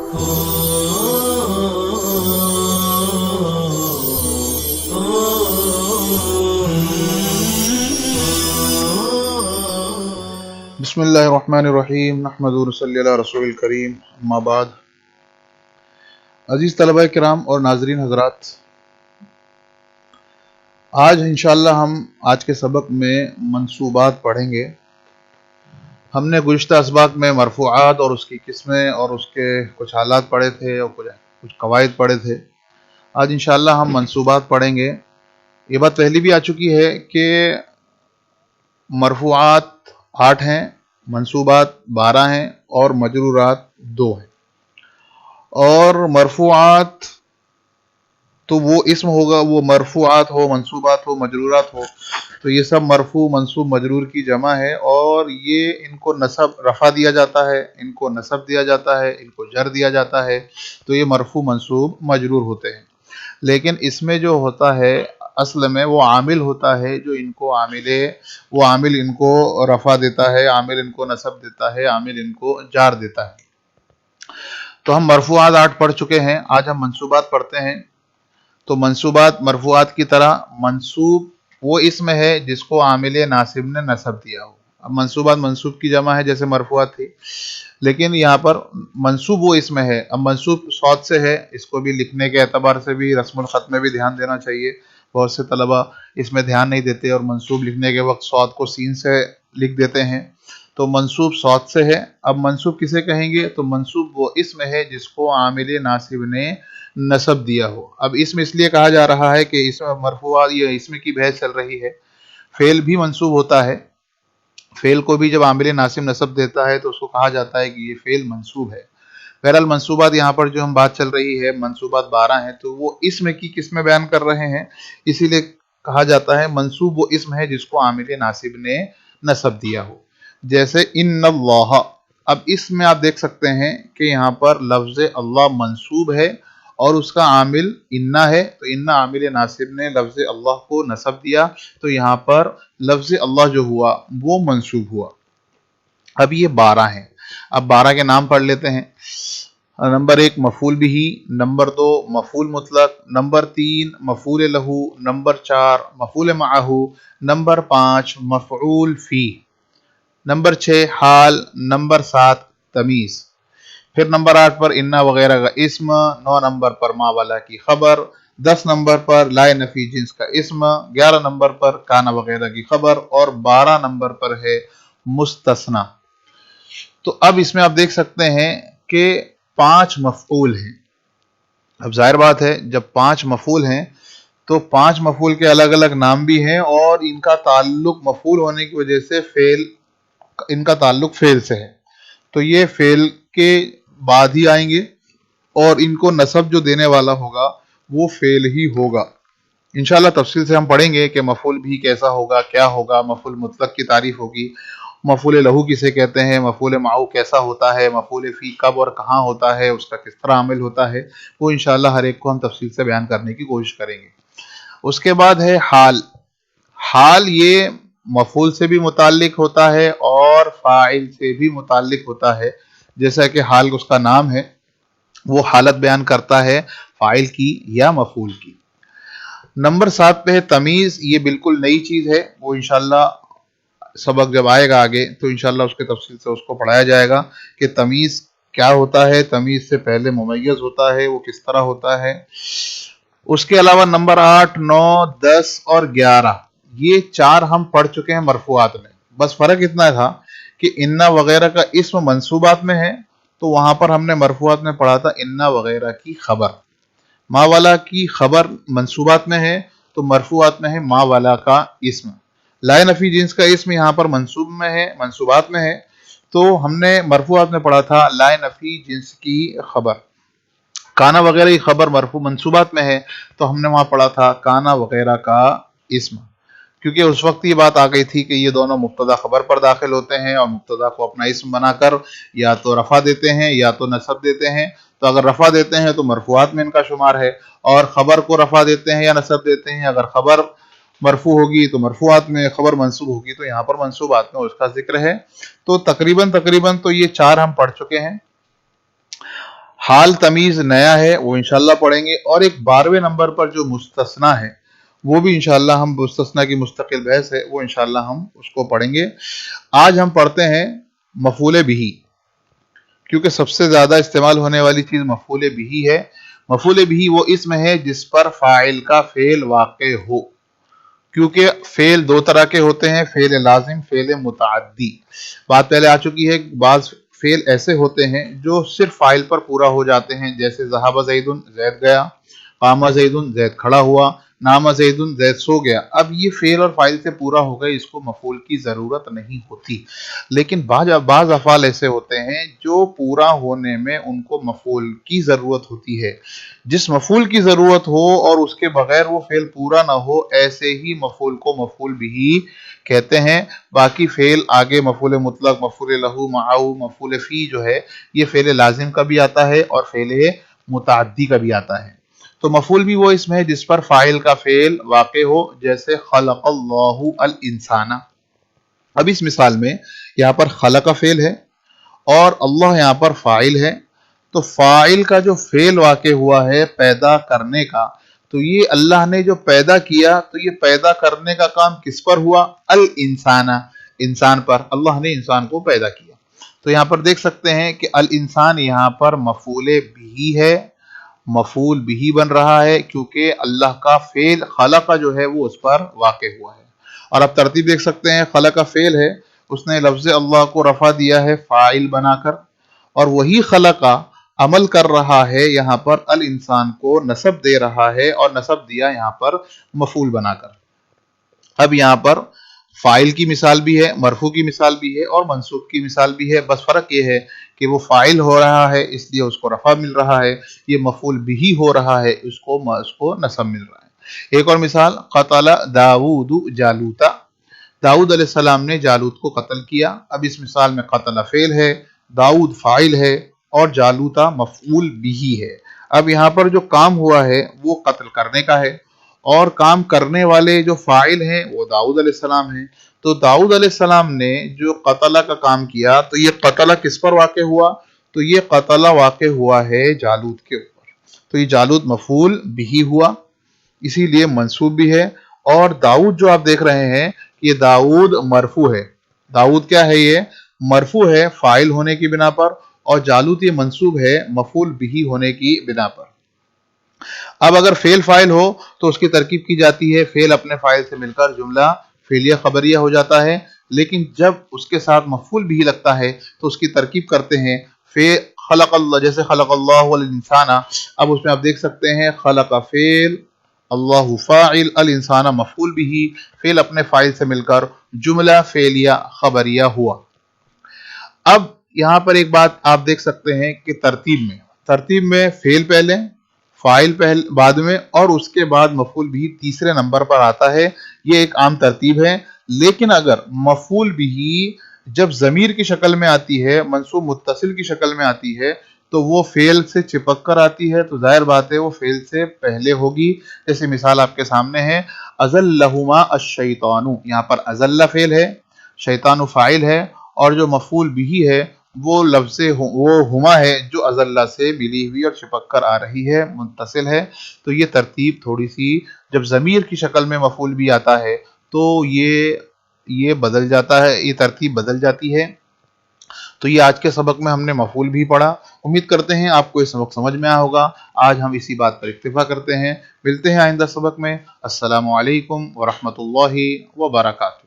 بسم اللہ الرحمن الرحیم نحمدہ و صلی اللہ رسول الکریم اما بعد. عزیز طلبہ کرام اور ناظرین حضرات، آج انشاءاللہ ہم آج کے سبق میں منصوبات پڑھیں گے. ہم نے گزشتہ اسباق میں مرفوعات اور اس کی قسمیں اور اس کے کچھ حالات پڑھے تھے اور کچھ قواعد پڑھے تھے. آج انشاءاللہ ہم منصوبات پڑھیں گے. یہ بات پہلی بھی آ چکی ہے کہ مرفوعات 8 ہیں، منصوبات 12 ہیں اور مجرورات 2 ہیں. اور مرفوعات تو وہ اسم ہوگا، وہ مرفوعات ہو، منصوبات ہو، مجرورات ہو، تو یہ سب مرفوع منصوب مجرور کی جمع ہے، اور یہ ان کو نصب رفع دیا جاتا ہے، ان کو نصب دیا جاتا ہے، ان کو جر دیا جاتا ہے، تو یہ مرفوع منصوب مجرور ہوتے ہیں. لیکن اس میں جو ہوتا ہے اصل میں وہ عامل ہوتا ہے جو ان کو وہ عامل ان کو رفع دیتا ہے، عامل ان کو نصب دیتا ہے، عامل ان کو جار دیتا ہے. تو ہم مرفوعات 8 پڑھ چکے ہیں. آج ہم منصوبات پڑھتے ہیں. تو منصوبات مرفوعات کی طرح منصوب وہ اسم ہے جس کو عامل ناصب نے نصب دیا ہو. اب منصوبات منصوب کی جمع ہے جیسے مرفوعات تھی، لیکن یہاں پر منصوب وہ اسم ہے. اب منصوب صاد سے ہے، اس کو بھی لکھنے کے اعتبار سے بھی رسم الخط میں بھی دھیان دینا چاہیے. بہت سے طلبہ اس میں دھیان نہیں دیتے اور منصوب لکھنے کے وقت صاد کو سین سے لکھ دیتے ہیں. تو منصوب صاد سے ہے. اب منصوب کسے کہیں گے؟ تو منصوب وہ اسم ہے جس کو عامل ناصب نے نصب دیا ہو. اب اسم اس لیے کہا جا رہا ہے کہ اس مرفوعات یہ اسم کی بحث چل رہی ہے. فعل بھی منصوب ہوتا ہے. فعل کو بھی جب عامل ناصب نصب دیتا ہے تو اس کو کہا جاتا ہے کہ یہ فعل منصوب ہے. بہرحال منصوبات یہاں پر جو ہم بات چل رہی ہے منصوبات 12 ہیں، تو وہ اسم کی قسمیں بیان کر رہے ہیں، اسی لیے کہا جاتا ہے منصوب وہ اسم ہے جس کو عامل ناصب نے نصب دیا ہو. جیسے ان اللہ. اب اس میں آپ دیکھ سکتے ہیں کہ یہاں پر لفظ اللہ منصوب ہے اور اس کا عامل انا ہے، تو انا عامل ناصب نے لفظ اللہ کو نصب دیا، تو یہاں پر لفظ اللہ جو ہوا وہ منصوب ہوا. اب یہ 12 ہیں. اب 12 کے نام پڑھ لیتے ہیں. نمبر 1 مفعول بھی، نمبر 2 مفعول مطلق، نمبر 3 مفعول لہو، نمبر 4 مفعول معہ، نمبر 5 مفعول فی، نمبر 6 حال، نمبر 7 تمیز. پھر نمبر 8 پر انا وغیرہ کا اسم، 9 نمبر پر ما والا کی خبر، 10 نمبر پر لا نفی جنس کا اسم، 11 نمبر پر کانا وغیرہ کی خبر، اور 12 نمبر پر ہے مستثنا. تو اب اس میں آپ دیکھ سکتے ہیں کہ 5 مفعول ہیں. اب ظاہر بات ہے جب 5 مفعول ہیں تو 5 مفعول کے الگ الگ نام بھی ہیں، اور ان کا تعلق مفعول ہونے کی وجہ سے ان کا تعلق فعل سے ہے. تو یہ فعل کے بعد ہی آئیں گے اور ان کو نصب جو دینے والا ہوگا وہ فعل ہی ہوگا. انشاءاللہ تفصیل سے ہم پڑھیں گے کہ مفعول بھی کیسا ہوگا، کیا ہوگا، مفعول مطلق کی تعریف ہوگی، مفعول لہو کسے کہتے ہیں، مفعول معہ کیسا ہوتا ہے، مفعول فی کب اور کہاں ہوتا ہے، اس کا کس طرح عمل ہوتا ہے، وہ انشاءاللہ ہر ایک کو ہم تفصیل سے بیان کرنے کی کوشش کریں گے. اس کے بعد ہے حال. حال یہ مفعول سے بھی متعلق ہوتا ہے اور فاعل سے بھی متعلق ہوتا ہے. جیسا کہ حال اس کا نام ہے، وہ حالت بیان کرتا ہے فاعل کی یا مفعول کی. نمبر 7 پہ ہے تمیز. یہ بالکل نئی چیز ہے، وہ انشاءاللہ سبق جب آئے گا آگے تو انشاءاللہ اس کے تفصیل سے اس کو پڑھایا جائے گا کہ تمیز کیا ہوتا ہے، تمیز سے پہلے ممیز ہوتا ہے وہ کس طرح ہوتا ہے. اس کے علاوہ نمبر 8 9 10 اور 11 یہ 4 ہم پڑھ چکے ہیں مرفوعات میں. بس فرق اتنا تھا کہ انا وغیرہ کا اسم منصوبات میں ہے، تو وہاں پر ہم نے مرفوعات میں پڑھا تھا انا وغیرہ کی خبر. ما والا کی خبر منصوبات میں ہے، تو مرفوعات میں ہے ما والا کا اسم. لا نفی جنس کا اسم یہاں پر منصوبات میں ہے، تو ہم نے مرفوعات میں پڑھا تھا لا نفی جنس کی خبر. کانا وغیرہ کی خبر مرفوع منصوبات میں ہے، تو ہم نے وہاں پڑھا تھا کانا وغیرہ کا اسم. کیونکہ اس وقت یہ بات آ گئی تھی کہ یہ دونوں مبتدا خبر پر داخل ہوتے ہیں، اور مبتدا کو اپنا اسم بنا کر یا تو رفع دیتے ہیں یا تو نصب دیتے ہیں. تو اگر رفع دیتے ہیں تو مرفوعات میں ان کا شمار ہے، اور خبر کو رفع دیتے ہیں یا نصب دیتے ہیں، اگر خبر مرفوع ہوگی تو مرفوعات میں، خبر منصوب ہوگی تو یہاں پر منصوبات میں اس کا ذکر ہے. تو تقریباً تو یہ 4 ہم پڑھ چکے ہیں. حال تمیز نیا ہے وہ انشاءاللہ پڑھیں گے، اور ایک 12ویں نمبر پر جو مستثنا ہے وہ بھی انشاءاللہ ہم مستثنا کی مستقل بحث ہے وہ انشاءاللہ ہم اس کو پڑھیں گے۔ آج ہم پڑھتے ہیں مفعول بہ، کیونکہ سب سے زیادہ استعمال ہونے والی چیز مفعول بہ ہے۔ مفعول بہ وہ اسم ہے جس پر فاعل کا فعل واقع ہو، کیونکہ فعل دو طرح کے ہوتے ہیں، فعل لازم، فعل متعدی۔ بات پہلے آ چکی ہے، بعض فعل ایسے ہوتے ہیں جو صرف فاعل پر پورا ہو جاتے ہیں، جیسے ذہب زید، زید گیا، قام زید، زید کھڑا ہوا، نام زید، زید سو گیا۔ اب یہ فعل اور فاعل سے پورا ہو گئے، اس کو مفعول کی ضرورت نہیں ہوتی۔ لیکن بعض افعال ایسے ہوتے ہیں جو پورا ہونے میں ان کو مفعول کی ضرورت ہوتی ہے۔ جس مفعول کی ضرورت ہو اور اس کے بغیر وہ فعل پورا نہ ہو، ایسے ہی مفعول کو مفعول بہ کہتے ہیں۔ باقی فعل آگے مفعول مطلق، مفعول لہ، معہ، مفعول فی جو ہے یہ فعل لازم کا بھی آتا ہے اور فعل متعدی کا بھی آتا ہے۔ تو مفعول بھی وہ اسم ہے جس پر فاعل کا فعل واقع ہو، جیسے خلق اللہ الانسان۔ اب اس مثال میں یہاں پر خلق کا فعل ہے اور اللہ یہاں پر فاعل ہے، تو فاعل کا جو فعل واقع ہوا ہے پیدا کرنے کا، تو یہ اللہ نے جو پیدا کیا، تو یہ پیدا کرنے کا کام کس پر ہوا؟ الانسان، انسان پر۔ اللہ نے انسان کو پیدا کیا۔ تو یہاں پر دیکھ سکتے ہیں کہ الانسان یہاں پر مفعول بہ ہے، مفعول بہ بن رہا ہے کیونکہ اللہ کا فعل خلق جو ہے وہ اس پر واقع ہوا ہے۔ اور اب ترتیب دیکھ سکتے ہیں، خلق کا فعل ہے، اس نے لفظ اللہ کو رفع دیا ہے فاعل بنا کر، اور وہی خلق عمل کر رہا ہے یہاں پر الانسان کو نسب دے رہا ہے، اور نسب دیا یہاں پر مفعول بنا کر۔ اب یہاں پر فاعل کی مثال بھی ہے، مرفوع کی مثال بھی ہے، اور منصوب کی مثال بھی ہے، بس فرق یہ ہے کہ وہ فاعل ہو رہا ہے اس لیے اس کو رفع مل رہا ہے، یہ مفعول بہ ہو رہا ہے اس کو نصب مل رہا ہے۔ ایک اور مثال، قتل داؤد جالوتا، داؤد علیہ السلام نے جالوت کو قتل کیا۔ اب اس مثال میں قتل فعل ہے، داؤد فاعل ہے، اور جالوتا مفعول بہ ہے۔ اب یہاں پر جو کام ہوا ہے وہ قتل کرنے کا ہے، اور کام کرنے والے جو فاعل ہیں وہ داؤد علیہ السلام ہیں۔ تو داؤد علیہ السلام نے جو قتل کا کام کیا، تو یہ قتل کس پر واقع ہوا؟ تو یہ قتل واقع ہوا ہے جالوت کے اوپر، تو یہ جالوت مفعول بہ ہوا، اسی لیے منصوب بھی ہے۔ اور داؤد جو آپ دیکھ رہے ہیں یہ داؤد مرفوع ہے، داؤد کیا ہے؟ یہ مرفوع ہے فاعل ہونے کی بنا پر، اور جالوت یہ منصوب ہے مفعول بہ ہونے کی بنا پر۔ اب اگر فعل فاعل ہو تو اس کی ترکیب کی جاتی ہے، فعل اپنے فاعل سے مل کر جملہ فعلیہ خبریہ ہو جاتا ہے، لیکن جب اس کے ساتھ مفعول بہ لگتا ہے تو اس کی ترکیب کرتے ہیں خلق اللہ، جیسے خلق اللہ الانسان، اب اس میں آپ دیکھ سکتے ہیں خلق فعل، اللہ فاعل، الانسان مفعول بہ، فعل اپنے فاعل سے مل کر جملہ فعلیہ خبریہ ہوا۔ اب یہاں پر ایک بات آپ دیکھ سکتے ہیں کہ ترتیب میں فعل پہلے، فاعل بعد میں، اور اس کے بعد مفعول بہ تیسرے نمبر پر آتا ہے، یہ ایک عام ترتیب ہے۔ لیکن اگر مفعول بہ جب ضمیر کی شکل میں آتی ہے، منصوب متصل کی شکل میں آتی ہے، تو وہ فعل سے چپک کر آتی ہے، تو ظاہر بات ہے وہ فعل سے پہلے ہوگی۔ جیسے مثال آپ کے سامنے ہے، اضلہما الشیطان، یہاں پر اضل فعل ہے، شیطان فاعل ہے، اور جو مفعول بہ ہے وہ لفظ وہ ہما ہے جو اضلہ سے ملی ہوئی اور چپک کر آ رہی ہے، متصل ہے۔ تو یہ ترتیب تھوڑی سی، جب ضمیر کی شکل میں مفعول بھی آتا ہے تو یہ بدل جاتا ہے، یہ ترتیب بدل جاتی ہے۔ تو یہ آج کے سبق میں ہم نے مفعول بھی پڑھا، امید کرتے ہیں آپ کو یہ سبق سمجھ میں آیا ہوگا۔ آج ہم اسی بات پر اکتفا کرتے ہیں، ملتے ہیں آئندہ سبق میں۔ السلام علیکم ورحمۃ اللہ وبرکاتہ۔